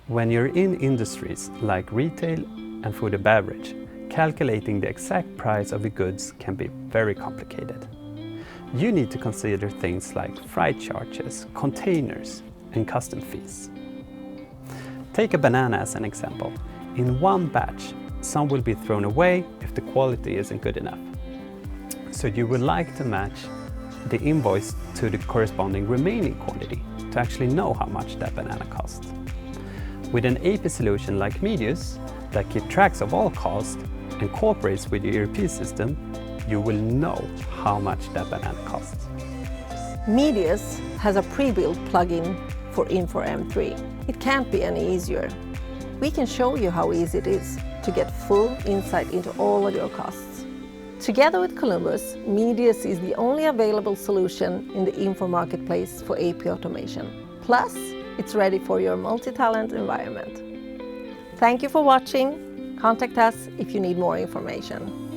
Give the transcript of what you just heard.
When you're in industries like retail and food and beverage, calculating the exact price of the goods can be very complicated. You need to consider things like freight charges, containers, and custom fees. Take a banana as an example. In one batch, some will be thrown away if the quality isn't good enough. So you would like to match the invoice to the corresponding remaining quantity to actually know how much that banana costs. With an AP solution like Medius that keeps track of all costs and cooperates with your ERP system, you will know how much that banana costs. Medius has a pre-built plugin for Infor M3. It can't be any easier. We can show you how easy it is to get full insight into all of your costs. Together with Columbus, Medius is the only available solution in the Infor marketplace for AP automation. Plus, it's ready for your multi-talent environment. Thank you for watching. Contact us if you need more information.